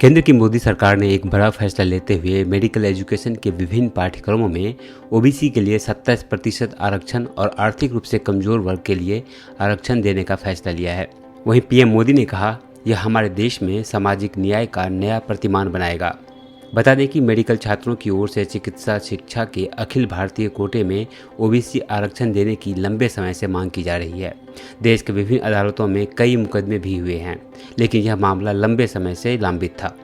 केंद्र की मोदी सरकार ने एक बड़ा फैसला लेते हुए मेडिकल एजुकेशन के विभिन्न पाठ्यक्रमों में ओबीसी के लिए 27% आरक्षण और आर्थिक रूप से कमजोर वर्ग के लिए आरक्षण देने का फैसला लिया है। वहीं पीएम मोदी ने कहा, यह हमारे देश में सामाजिक न्याय का नया प्रतिमान बनाएगा। बता दें कि मेडिकल छात्रों की ओर से चिकित्सा शिक्षा के अखिल भारतीय कोटे में ओबीसी आरक्षण देने की लंबे समय से मांग की जा रही है। देश के विभिन्न अदालतों में कई मुकदमे भी हुए हैं, लेकिन यह मामला लंबे समय से लंबित था।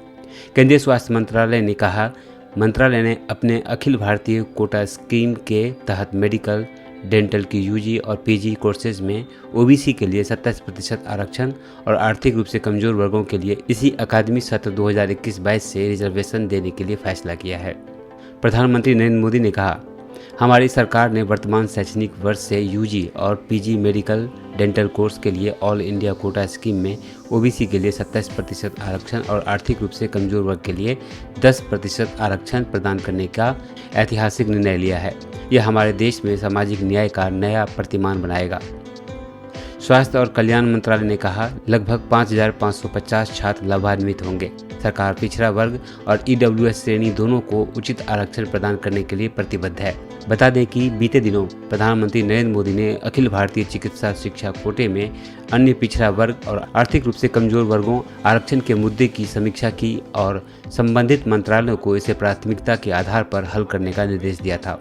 केंद्रीय स्वास्थ्य मंत्रालय ने कहा, मंत्रालय ने अपने अखिल भारतीय कोटा स्कीम के तहत मेडिकल, डेंटल की यूजी और पीजी कोर्सेज में ओबीसी के लिए 27% आरक्षण और आर्थिक रूप से कमजोर वर्गों के लिए इसी अकादमी सत्र 2021-22 से रिजर्वेशन देने के लिए फैसला किया है। प्रधानमंत्री नरेंद्र मोदी ने कहा, हमारी सरकार ने वर्तमान शैक्षणिक वर्ष से यूजी और पीजी मेडिकल डेंटल कोर्स के लिए ऑल इंडिया कोटा स्कीम में ओबीसी के लिए 27% आरक्षण और आर्थिक रूप से कमजोर वर्ग के लिए 10% आरक्षण प्रदान करने का ऐतिहासिक निर्णय लिया है। यह हमारे देश में सामाजिक न्याय का नया प्रतिमान बनाएगा। स्वास्थ्य और कल्याण मंत्रालय ने कहा, लगभग 5,550 छात्र लाभान्वित होंगे। सरकार पिछड़ा वर्ग और ईडब्ल्यूएस श्रेणी दोनों को उचित आरक्षण प्रदान करने के लिए प्रतिबद्ध है। बता दें कि बीते दिनों प्रधानमंत्री नरेंद्र मोदी ने अखिल भारतीय चिकित्सा शिक्षा कोटे में अन्य पिछड़ा वर्ग और आर्थिक रूप से कमजोर वर्गों आरक्षण के मुद्दे की समीक्षा की और संबंधित मंत्रालयों को इसे प्राथमिकता के आधार पर हल करने का निर्देश दिया था।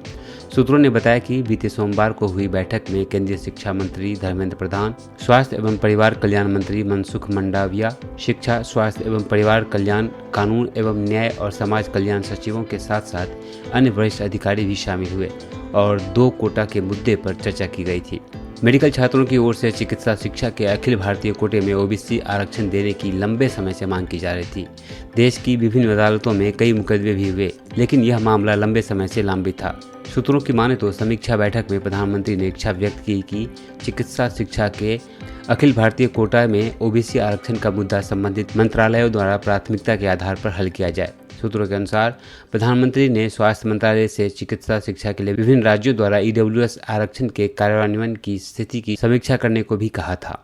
सूत्रों ने बताया कि बीते सोमवार को हुई बैठक में केंद्रीय शिक्षा मंत्री धर्मेंद्र प्रधान, स्वास्थ्य एवं परिवार कल्याण मंत्री मनसुख मंडाविया, शिक्षा, स्वास्थ्य एवं परिवार कल्याण, कानून एवं न्याय और समाज कल्याण सचिवों के साथ साथ अन्य वरिष्ठ अधिकारी भी शामिल हुए और 2 कोटा के मुद्दे पर चर्चा की गई थी। मेडिकल छात्रों की ओर से चिकित्सा शिक्षा के अखिल भारतीय कोटे में ओबीसी आरक्षण देने की लंबे समय से मांग की जा रही थी। देश की विभिन्न अदालतों में कई मुकदमे भी हुए, लेकिन यह मामला लंबे समय से लंबित था। सूत्रों की माने तो समीक्षा बैठक में प्रधानमंत्री ने इच्छा व्यक्त की कि चिकित्सा शिक्षा के अखिल भारतीय कोटा में ओबीसी आरक्षण का मुद्दा संबंधित मंत्रालयों द्वारा प्राथमिकता के आधार पर हल किया जाए। सूत्रों के अनुसार प्रधानमंत्री ने स्वास्थ्य मंत्रालय से चिकित्सा शिक्षा के लिए विभिन्न राज्यों द्वारा ईडब्ल्यूएस आरक्षण के कार्यान्वयन की स्थिति की समीक्षा करने को भी कहा था।